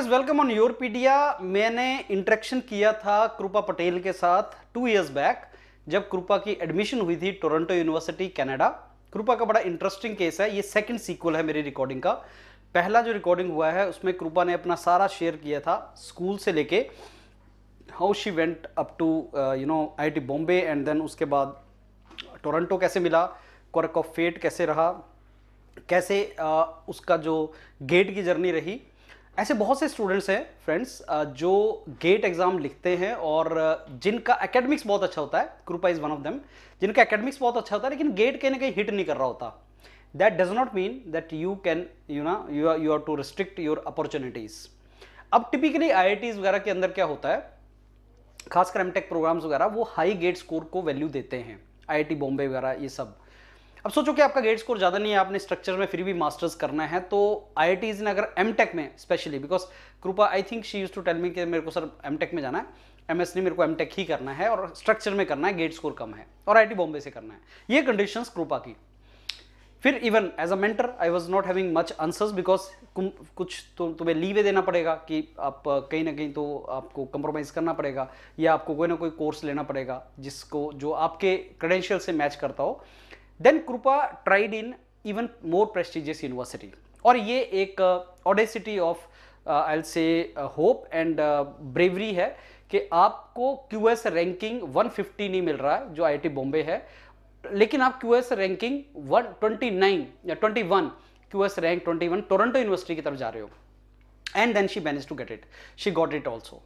Viewers, welcome on योरपीडिया। मैंने interaction किया था कृपा पटेल के साथ 2 इयर्स बैक, जब कृपा की एडमिशन हुई थी टोरंटो यूनिवर्सिटी कनाडा। कृपा का बड़ा इंटरेस्टिंग केस है, ये सेकंड सीक्वल है मेरी रिकॉर्डिंग का। पहला जो रिकॉर्डिंग हुआ है उसमें कृपा ने अपना सारा शेयर किया था, स्कूल से लेके how she went up to IIT Bombay, and then उसके बाद टोरंटो कैसे मिला, क्वर्क ऑफ फेट कैसे रहा, कैसे उसका जो गेट की जर्नी रही। ऐसे बहुत से स्टूडेंट्स हैं फ्रेंड्स जो गेट एग्जाम लिखते हैं और जिनका एकेडमिक्स बहुत अच्छा होता है। कृपा इज वन ऑफ देम, जिनका एकेडमिक्स बहुत अच्छा होता है लेकिन गेट कहीं ना कहीं हिट नहीं कर रहा होता। That does not mean that you can you are to restrict your opportunities. अब टिपिकली आईआईटीज वगैरह के अंदर क्या होता है, खासकर एमटेक प्रोग्राम्स वगैरह, वो हाई गेट स्कोर को वैल्यू देते हैं। आईआईटी बॉम्बे वगैरह ये सब। अब सोचो कि आपका गेट स्कोर ज़्यादा नहीं है, आपने स्ट्रक्चर में फिर भी मास्टर्स करना है, तो आईआईटीज ने अगर एमटेक में specially, because Kripa I think she use to tell me कि मेरे को सर एमटेक में जाना है, एमएस नहीं, मेरे को एमटेक ही करना है और स्ट्रक्चर में करना है, गेट स्कोर कम है और आईआईटी बॉम्बे से करना है, ये कंडीशंस कृपा की। फिर even as a mentor I was not having much answers, because कुछ तो तुम्हें लीवे देना पड़ेगा कि आप कहीं ना कहीं तो आपको कंप्रोमाइज़ करना पड़ेगा, या आपको कोई ना कोई कोर्स लेना पड़ेगा जिसको जो आपके क्रेडेंशियल से मैच करता हो। देन कृपा tried in even more prestigious university, और ये एक audacity of I will say hope and bravery है कि आपको क्यूएस रैंकिंग 150 नहीं मिल रहा है जो आईआईटी बॉम्बे है, लेकिन आप क्यूएस रैंकिंग 129 या 21, क्यूएस रैंक 21 टोरंटो यूनिवर्सिटी की तरफ जा रहे हो। And then she manage to get it, she got it also.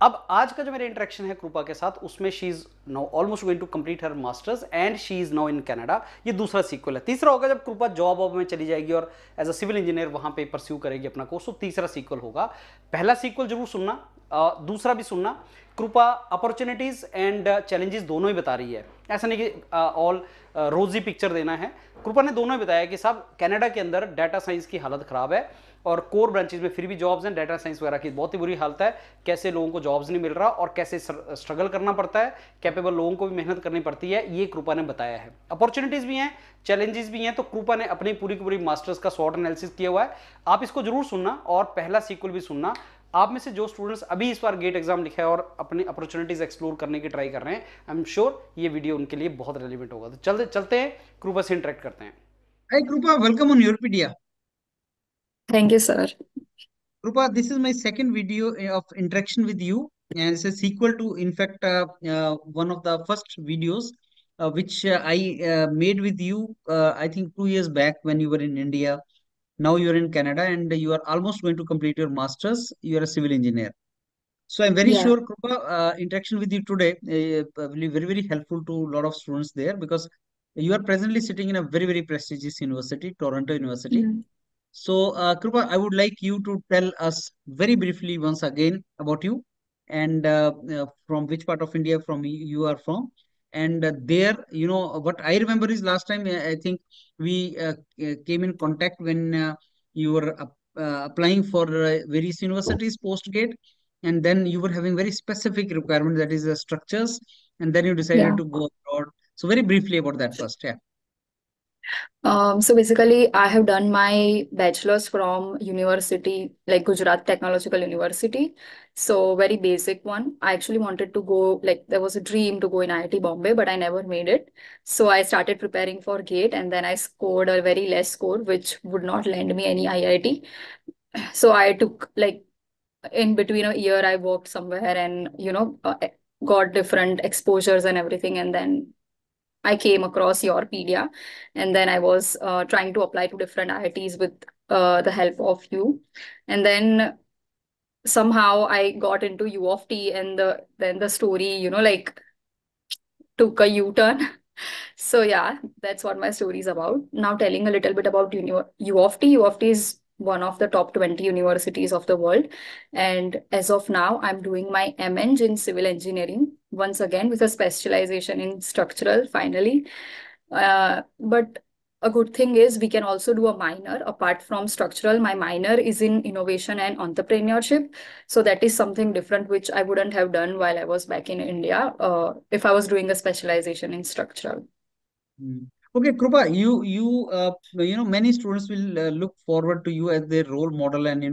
अब आज का जो मेरा इंटरेक्शन है कृपा के साथ, उसमें she is now almost going to complete her masters and she is now in Canada. ये दूसरा सीक्वल है। तीसरा होगा जब कृपा जॉब वॉब में चली जाएगी और एज अ सिविल इंजीनियर वहां पे परस्यू करेगी अपना कोर्स, तो तीसरा सीक्वल होगा। पहला सीक्वल जरूर सुनना, दूसरा भी सुनना। कृपा अपॉर्चुनिटीज एंड चैलेंजेस दोनों ही बता रही है, ऐसा नहीं कि ऑल रोजी पिक्चर देना है। कृपा ने दोनों ही बताया कि साहब कनाडा के अंदर डाटा साइंस की हालत खराब है और कोर ब्रांचेज में फिर भी जॉब्स हैं, डाटा साइंस वगैरह की बहुत ही बुरी हालत है, कैसे लोगों को जॉब्स नहीं मिल रहा और कैसे स्ट्रगल करना पड़ता है, कैपेबल लोगों को भी मेहनत करनी पड़ती है, ये कृपा ने बताया है। अपॉर्चुनिटीज भी हैं, चैलेंजेस भी हैं, तो कृपा ने अपनी पूरी की पूरी मास्टर्स का शॉर्ट एनालिसिस किया हुआ है। आप इसको जरूर सुनना और पहला सीक्वल भी सुनना। आप में से जो स्टूडेंट्स अभी इस बार गेट एग्जाम लिखा है और अपनी अपॉर्चुनिटीज एक्सप्लोर करने की ट्राई कर रहे हैं, आई एम श्योर ये वीडियो उनके लिए बहुत रेलिवेंट होगा। तो चलते चलते हैं, कृपा से इंटरेक्ट करते हैं। Hi Krupa, welcome on Europedia. Thank you, sir. Krupa, this is my second video of interaction with you, and it's a sequel to, in fact, one of the first videos which I made with you, I think 2 years back when you were in India. Now you are in Canada and you are almost going to complete your master's. You are a civil engineer. So I'm very Yeah. sure, Krupa, interaction with you today will be very, very helpful to a lot of students there because you are presently sitting in a very, very prestigious university, Toronto University. Mm. So, Krupa, I would like you to tell us very briefly once again about you and from which part of India you are from. And there, what I remember is last time I think we came in contact when you were applying for various universities post-gate, and then you were having very specific requirement that is the structures, and then you decided Yeah. to go abroad. So, very briefly about that first, yeah. So basically, I have done my bachelor's from university, like Gujarat Technological University. So very basic one. I actually wanted to go, like there was a dream to go in IIT Bombay, but I never made it. So I started preparing for GATE, and then I scored a very less score, which would not land me any IIT. So I took like in between a year, I worked somewhere and got different exposures and everything, and then I came across Yourpedia, and then I was trying to apply to different IITs with the help of you, and then somehow I got into U of T, and then the story, like took a U-turn. So yeah, that's what my story is about. Now telling a little bit about U of T. U of T is one of the top 20 universities of the world. And as of now, I'm doing my MEng in civil engineering, once again with a specialization in structural, finally. But a good thing is we can also do a minor apart from structural. My minor is in innovation and entrepreneurship. So that is something different, which I wouldn't have done while I was back in India if I was doing a specialization in structural. Mm. Okay, Krupa, many students will look forward to you as their role model, and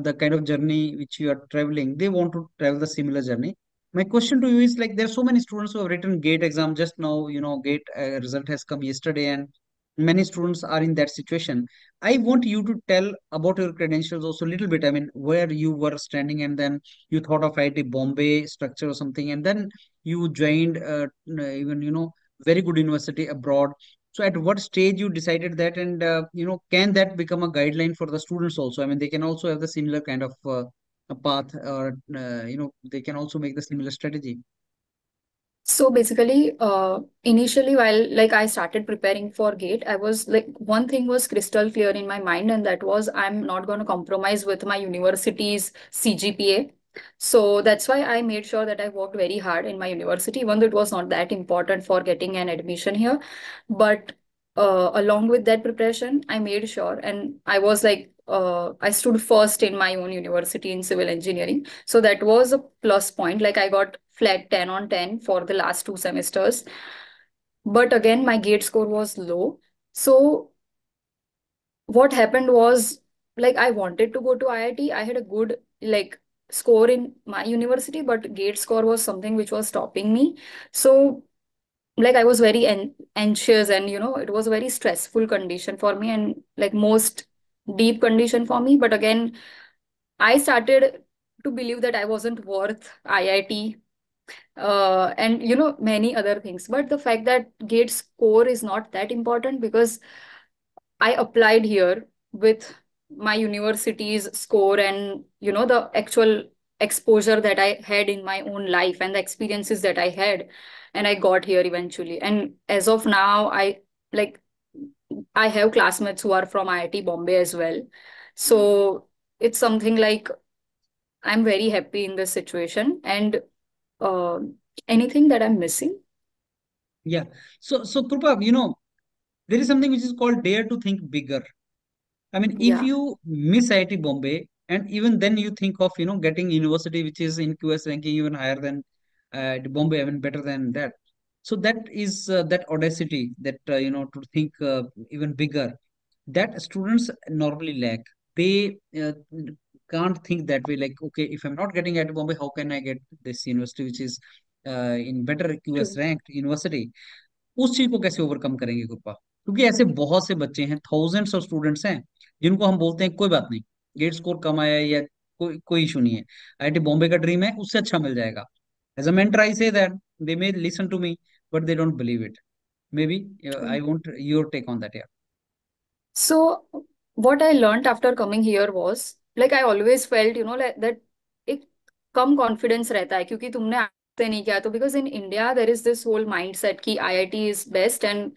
the kind of journey which you are traveling, they want to travel the similar journey. My question to you is like there are so many students who have written GATE exam just now. GATE result has come yesterday, and many students are in that situation. I want you to tell about your credentials also a little bit. I mean, where you were standing, and then you thought of IIT Bombay structure or something, and then you joined even very good university abroad. So at what stage you decided that, and can that become a guideline for the students also? I mean, they can also have the similar kind of a path, or they can also make the similar strategy. So basically, initially, while like I started preparing for GATE, I was like, one thing was crystal clear in my mind, and that was I'm not going to compromise with my university's CGPA. So that's why I made sure that I worked very hard in my university, even though it was not that important for getting an admission here. But along with that preparation, I made sure, and I was like, I stood first in my own university in civil engineering. So that was a plus point. Like I got flat 10 on 10 for the last 2 semesters. But again, my gate score was low. So what happened was, like, I wanted to go to IIT. I had a good like score in my university, but gate score was something which was stopping me. So like I was very anxious, and it was a very stressful condition for me, and like most deep condition for me. But again, I started to believe that I wasn't worth IIT, and many other things. But the fact that gate score is not that important, because I applied here with my university's score, and the actual exposure that I had in my own life and the experiences that I had, and I got here eventually. And as of now, like I have classmates who are from IIT Bombay as well. So it's something like I'm very happy in this situation. And uh, anything that I'm missing? Yeah. So Krupa, there is something which is called dare to think bigger. I mean, if Yeah, you miss IIT Bombay, and even then you think of, getting university which is in QS ranking even higher than the Bombay, I mean, better than that. So that is that audacity that, to think even bigger, that students normally lack. They can't think that way. Like, okay, if I'm not getting IIT Bombay, how can I get this university which is in better QS true. ranked university? उस चीज को कैसे overcome करेंगे कृपा, क्योंकि ऐसे बहुत से बच्चे हैं, थाउजेंड्स ऑफ स्टूडेंट्स हैं जिनको हम बोलते हैं कोई बात नहीं, गेट स्कोर कम आया है या कोई कोई इशू नहीं है, आईआईटी बॉम्बे का ड्रीम है, उससे अच्छा मिल जाएगा. As a mentor I say that they may listen to me, but they don't believe it. May be True. I want your take on that. So what I learned after coming here was, like, I always felt, like that एक कम confidence रहता है क्योंकि तुमने आते नहीं किया. तो because in India there is this whole mindset कि IIT is best, and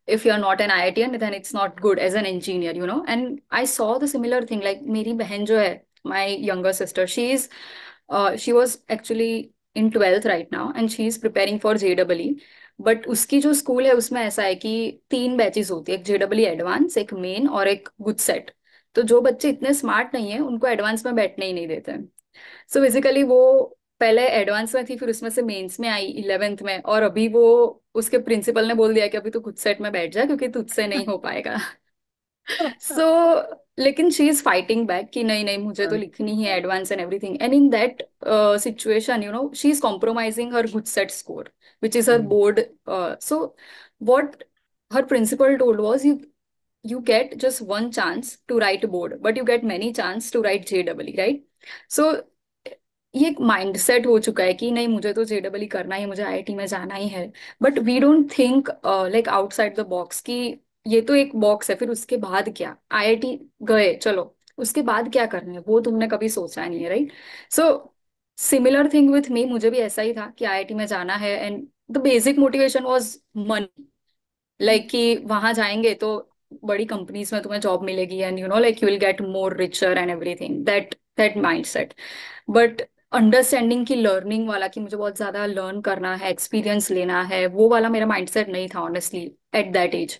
if you are not an IITian then it's not good as an engineer. And I saw the similar thing. Like मेरी बहन जो है, my younger sister, she was actually in 12th right now, and she is preparing for JEE. But उसकी जो school है उसमें ऐसा है कि 3 बैचेस होती है, एक JEE एडवांस, एक मेन और एक गुड सेट. तो जो बच्चे इतने स्मार्ट नहीं है उनको एडवांस में बैठने ही नहीं देते हैं. सो बेसिकली वो पहले एडवांस में थी, फिर उसमें से मेंस में आई 11th में, और अभी वो उसके प्रिंसिपल ने बोल दिया कि अभी तो गुड सेट में बैठ जा क्योंकि तुझसे नहीं हो पाएगा. सो लेकिन शी इज फाइटिंग बैक कि नहीं नहीं, मुझे तो लिखनी ही है advance and everything. And in that situation she is compromising her good set score, which is her board. So what her principal told was, you get just one chance to write board, but you get many chance to write JEE, right? So ये एक mindset हो चुका है कि नहीं, मुझे तो JEE करना ही, मुझे IIT में जाना ही है. But we don't think like outside the box कि ये तो एक बॉक्स है, फिर उसके बाद क्या. IIT गए, चलो, उसके बाद क्या करना है वो तुमने कभी सोचा नहीं है, right? So similar thing with me, मुझे भी ऐसा ही था कि IIT में जाना है, and the basic motivation was money. Like कि वहां जाएंगे तो बड़ी कंपनीज में तुम्हें जॉब मिलेगी, and like you will get more richer and everything, that mindset. But understanding की लर्निंग वाला, कि मुझे बहुत ज्यादा लर्न करना है, एक्सपीरियंस लेना है, वो वाला मेरा माइंडसेट नहीं था honestly at that age.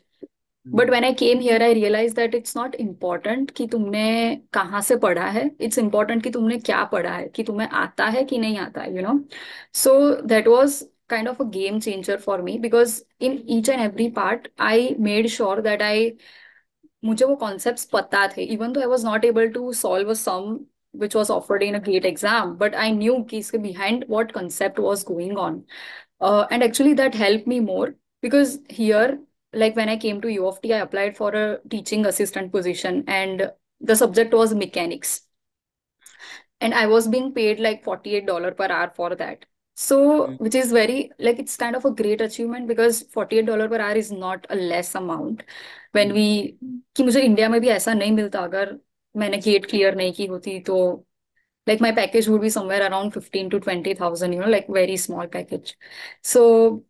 But when I came here I realise that it's not important कि तुमने कहाँ से पढ़ा है, इट्स इम्पॉर्टेंट कि तुमने क्या पढ़ा है, कि तुम्हें आता है कि नहीं आता है. So that was kind of a game changer for me, because in each and every part I made sure that मुझे वो कॉन्सेप्ट्स पता थे, even though I was not able to solve a sum which was offered in a GATE exam, but I knew कि इसके behind what concept was going on. And actually that helped me more because here, like when I came to U of T, I applied for a teaching assistant position and the subject was mechanics. And I was being paid like $48 per hour for that. So, which is very, like, it's kind of a great achievement because $48 per hour is not a less amount. When we, कि मुझे India में भी ऐसा नहीं मिलता अगर मैंने get clear नहीं की होती तो like my package would be somewhere around 15 to 20,000, like very small package. So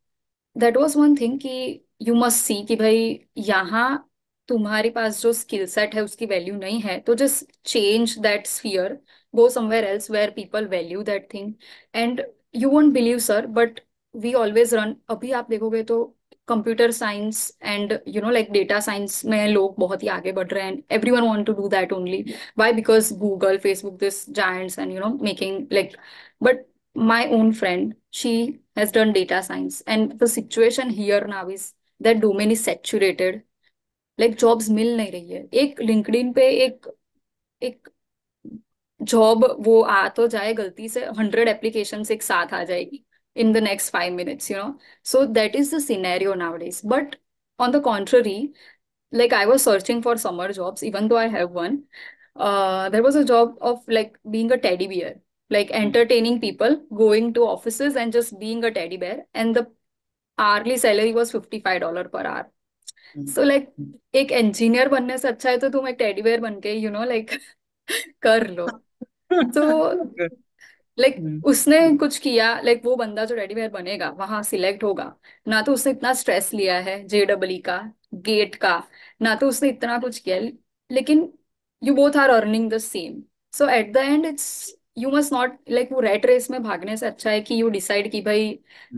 that was one thing कि you must see कि भाई यहाँ तुम्हारे पास जो स्किल सेट है उसकी वैल्यू नहीं है तो just change that sphere, go somewhere else where people value that thing. And you won't believe sir, but we always run, अभी आप देखोगे तो computer science and like data science में लोग बहुत ही आगे बढ़ रहे हैं, everyone want to do that only. Why? Because Google, Facebook, this giants and making like, but my own friend, she has done data science and the situation here now is that domain is saturated. Like jobs मिल नहीं रही है. एक LinkedIn पे एक एक job वो आ तो जाए गलती से 100 एप्लीकेशन एक साथ आ जाएगी in the next 5 minutes. So that is the scenario nowadays. But on the contrary, like I was searching for summer jobs, even though I have one. There was a job of like being a teddy bear, like entertaining people, going to offices and just being a teddy bear. And the hourly salary was $55 per hour. So like एक engineer बनने से अच्छा है तो तुम एक teddy bear बन के like कर लो. तो लाइक उसने कुछ किया, लाइक वो बंदा जो रेडी वेयर बनेगा वहां सिलेक्ट होगा ना, तो उसने इतना स्ट्रेस लिया है JEE का, गेट का, ना तो उसने इतना कुछ किया, लेकिन you both are earning the same. So at the end it's, you must not like वो रेट रेस में भागने से अच्छा है कि यू डिसाइड कि भाई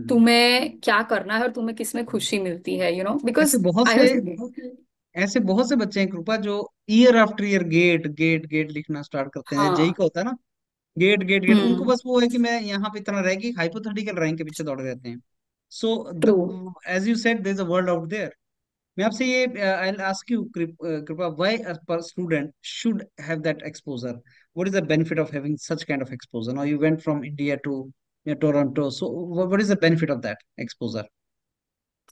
तुम्हें क्या करना है और तुम्हें किसमें खुशी मिलती है, ऐसे बिकॉज बहुत आई से ऐसे बहुत से बच्चे हैं कृपा जो year after year GATE GATE GATE लिखना स्टार्ट करते हैं। जेई हाँ. का होता है ना, गेट गेट गेट, उनको हम्म. बस वो है कि मैं यहाँ पे इतना रह गई, हाइपोथेटिकल रैंक के पीछे दौड़ रहते हैं। So true. As you said there is a world out there. मैं आपसे ये I will ask you Kripa, why a student should have that exposure? What is the benefit of having such kind of exposure? Now you went from India to Toronto, so what is the benefit of that exposure?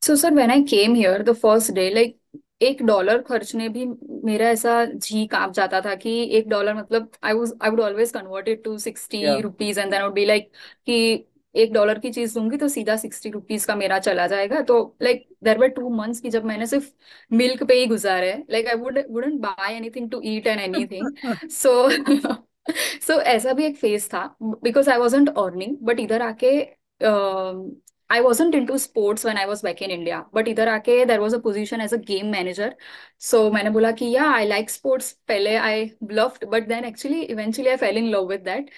So sir when I came here the first day, like $1 खर्चने भी मेरा ऐसा जी कांप जाता था कि $1 मतलब I would always convert it to ₹60 and then I would be like कि $1 की चीज दूंगी तो सीधा ₹60 का मेरा चला जाएगा. तो लाइक देयर वर 2 months की जब मैंने सिर्फ मिल्क पे ही गुजारे, like I wouldn't buy anything to eat and anything. So so ऐसा भी एक फेज था because I wasn't earning, but इधर आके I wasn't into sports when I was back in India, but इधर आके there was a position as a game manager. So मैंने बोला कि yeah, I like sports. पहले I bluffed, but then actually eventually I fell in love with that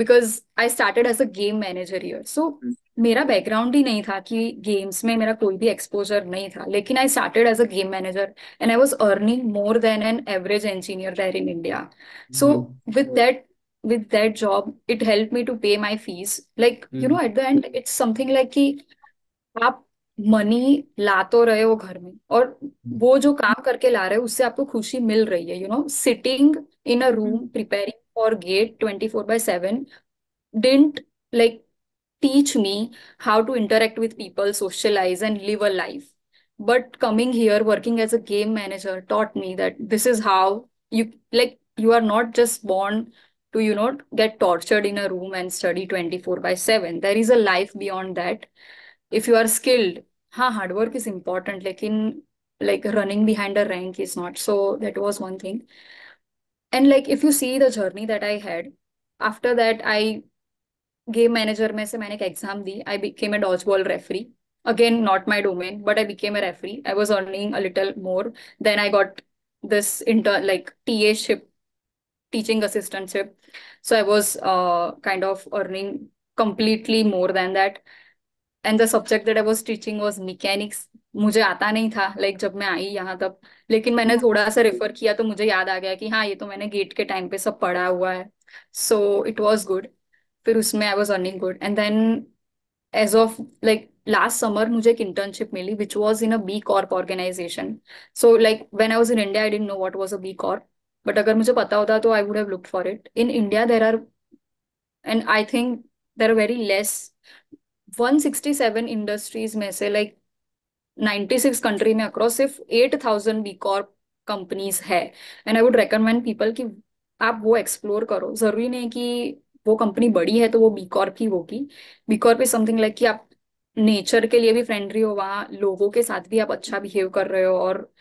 because I started as a game manager here. So मेरा background ही नहीं था कि games में मेरा कोई भी एक्सपोजर नहीं था, लेकिन I started as a game manager and I was earning more than an average engineer there in India. So with that job, it helped me to pay my fees. Like, at the end, it's something like कि आप money ला तो रहे हो घर में और वो जो काम करके ला रहे हो उससे आपको खुशी मिल रही है. Sitting in a room preparing for GATE 24/7 didn't like teach me how to interact with people, socialize, and live a life. But coming here, working as a game manager taught me that this is how you, like, you are not just born to, get tortured in a room and study 24/7. There is a life beyond that. If you are skilled, हाँ, hard work is important, लेकिन like running behind a rank is not. So that was one thing. And like if you see the journey that I had, after that I game manager में से मैंने एक exam दी, I became a dodge ball referee. Again not my domain, but I became a referee. I was earning a little more. Then I got this intern like TA ship, teaching assistantship. So I was kind of earning completely more than that. And the subject that I was teaching was mechanics. मुझे आता नहीं था like जब मैं आई यहाँ तब, लेकिन मैंने थोड़ा सा रेफर किया तो मुझे याद आ गया कि हाँ ये तो मैंने गेट के टाइम पे सब पढ़ा हुआ है. So it was good. फिर उसमें I was earning good and then as of like last summer मुझे एक इंटर्नशिप मिली which was in a B Corp organisation. So like when I was in India I didn't know what was a B Corp. But अगर मुझे पता होता तो I would have looked for it in India. There are, and I think there are very less. 167 industries में से like 96 country में across सिर्फ 8,000 B Corp companies है. And I would recommend people कि आप वो एक्सप्लोर करो. जरूरी नहीं कि वो कंपनी बड़ी है तो वो बी कॉर्प ही होगी. B Corp is something like कि आप नेचर के लिए भी फ्रेंडली हो, वहाँ लोगों के साथ भी आप अच्छा बिहेव कर रहे हो, और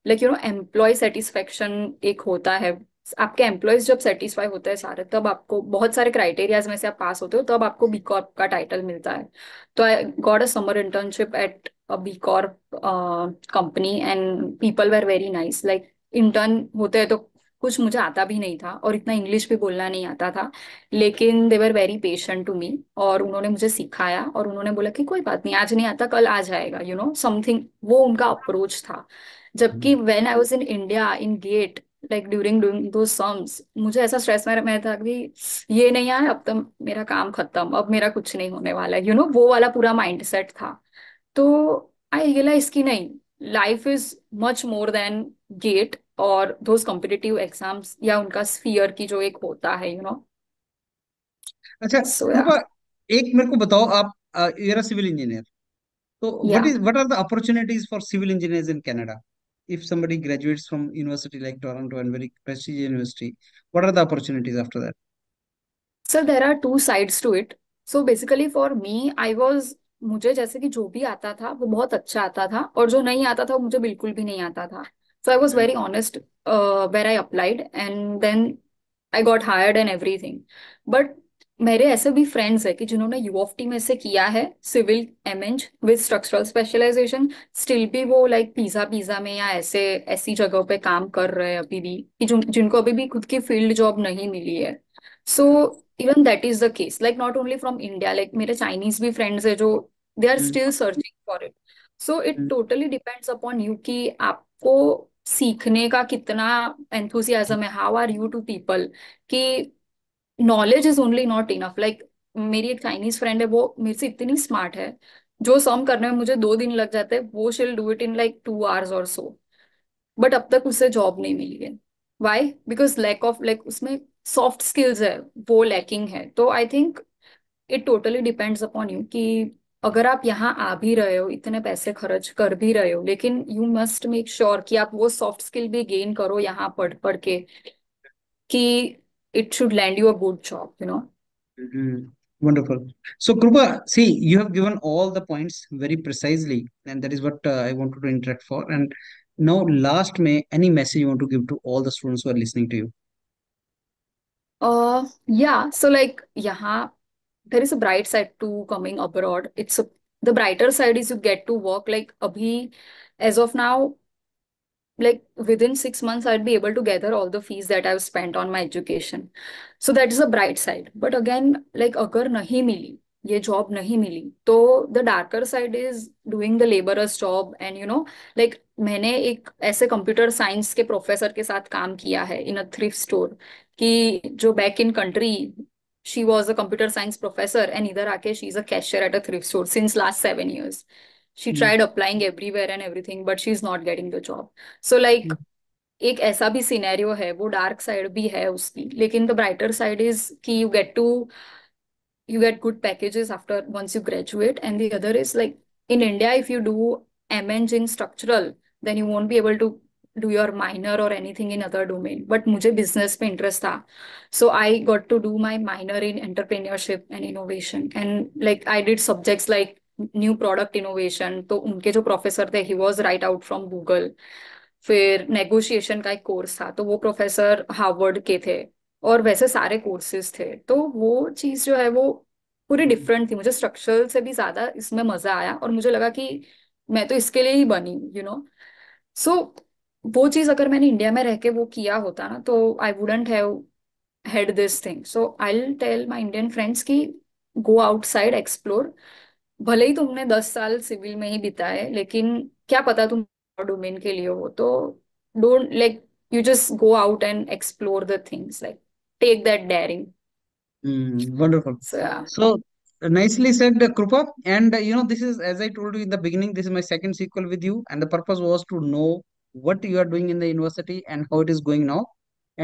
लाइक एम्प्लॉय सेटिस्फेक्शन एक होता है. आपके एम्प्लॉयज जब सेटिस्फाई होते हैं सारे, तब आपको बहुत सारे क्राइटेरियाज में से आप पास होते हो, तब आपको बी कॉर्प का टाइटल मिलता है. तो I got a summer internship at a B Corp company and people were very nice. Like intern होते हैं तो कुछ मुझे आता भी नहीं था और इतना इंग्लिश भी बोलना नहीं आता था, लेकिन they were very patient to me, और उन्होंने मुझे सिखाया और उन्होंने बोला कि कोई बात नहीं, आज नहीं आता कल आ जाएगा, समथिंग. वो उनका अप्रोच था. जबकि when I was in India in GATE, like during doing दो सम्स, मुझे ऐसा स्ट्रेस में मैं था कि ये नहीं आया अब तो मेरा काम खत्म, अब मेरा कुछ नहीं होने वाला है, वो वाला पूरा माइंडसेट था. तो आई रियलाइज कि नहीं, life is much more than GATE और दोज कॉम्पिटिटिव एग्जाम्स या उनका स्फीयर की जो एक होता है, अच्छा सो या. कृपा, एक मेरे को बताओ, आप you're a civil engineer, so या what are the opportunities for civil engineers in Canada? If somebody graduates from university like Toronto and very prestigious university, what are the opportunities after that? Sir there are two sides to it. So basically for me I was, मुझे जैसे कि जो भी आता था वो बहुत अच्छा आता था, और जो नहीं आता था वो मुझे बिल्कुल भी नहीं आता था. So I was very honest where I applied, and then I got hired and everything. But मेरे ऐसे भी फ्रेंड्स है कि जिन्होंने यू ऑफ टी में से किया है सिविल एमएंज विद स्ट्रक्चरल स्पेशलाइजेशन, स्टिल भी वो लाइक पिज्जा पिज्जा में या ऐसे ऐसी जगहों पे काम कर रहे हैं अभी भी, कि जिनको अभी भी खुद की फील्ड जॉब नहीं मिली है. So even that is the case, like not only from India, like मेरे चाइनीज भी फ्रेंड्स है जो they are hmm, still searching for it. So it hmm, totally depends upon you कि आपको सीखने का कितना एंथुसियाज्म है, how are you to people, कि knowledge is only not enough. Like मेरी एक चाइनीज फ्रेंड है, वो मेरे से इतनी स्मार्ट है, जो सम करने में मुझे 2 दिन लग जाते हैं वो she'll do it in like 2 hours और सो. बट अब तक उसे जॉब नहीं मिली है. Why? Because lack of, like उसमें सॉफ्ट स्किल्स है, वो लैकिंग है. तो I think it totally depends upon you कि अगर आप यहाँ आ भी रहे हो, इतने पैसे खर्च कर भी रहे हो, लेकिन यू मस्ट मेक श्योर कि आप वो सॉफ्ट स्किल भी गेन करो यहाँ पढ़ पढ़ के, कि it should land you a good job. Hmm, wonderful. So Krupa, see, you have given all the points very precisely, and that is what I wanted to interact for. And now last, may any message you want to give to all the students who are listening to you? Yeah, so like यहाँ there is a bright side to coming abroad. The brighter side is you get to work, like abhi, as of now, like within 6 months I'd be able to gather all the fees that I've spent on my education. So that is a bright side. But again, like अगर नहीं मिली, ये job नहीं मिली, तो the darker side is doing the laborer's job. And like मैंने एक ऐसे computer science के professor के साथ काम किया है इन अ थ्रिफ्ट स्टोर, कि जो back in country she was a computer science professor, and इधर आके she is a cashier at a thrift store since last 7 years. She Mm, tried applying everywhere and everything, but she's not getting the job. So like mm, एक ऐसा भी scenario है, वो dark side भी है उसकी. लेकिन द ब्राइटर साइड इज कि you get good packages after once you graduate. And the other is like in India, if you do MNG in structural, then you won't be able to do your minor or anything in other domain. But मुझे business में interest था, so I got to do my minor in entrepreneurship and innovation. And like I did subjects like new product innovation, तो उनके जो professor थे he was right out from Google. फिर negotiation का एक कोर्स था, तो वो प्रोफेसर हार्वर्ड के थे. और वैसे सारे कोर्सेज थे, तो वो चीज जो है वो पूरी mm, डिफरेंट थी. मुझे स्ट्रक्चरल से भी ज्यादा इसमें मजा आया, और मुझे लगा कि मैं तो इसके लिए ही बनी, सो वो चीज अगर मैंने इंडिया में रह के वो किया होता ना, तो I wouldn't have had this thing. So I will tell my Indian friends की गो आउटसाइड, एक्सप्लोर. भले ही तुमने 10 साल सिविल में ही बिताए, लेकिन क्या पता तुम डोमेन के लिए हो, तो don't like, you just go out and explore the things, like take that daring. wonderful. So yeah. So nicely said, Krupa. And this is, as I told you in the beginning, this is my second sequel with you, and the purpose was to know what you are doing in the university and how it is going now.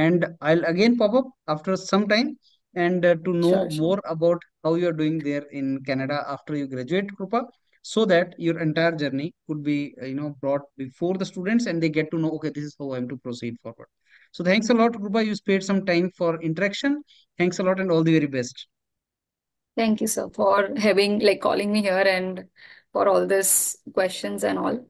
and I'll again pop up after some time and to know Sure, sure. more about how you're doing there in Canada after you graduate, Krupa, so that your entire journey could be brought before the students and they get to know, okay, this is how I'm to proceed forward. So thanks a lot, Krupa. You spared some time for interaction. Thanks a lot and all the very best. Thank you, sir, for having like calling me here and for all this questions and all.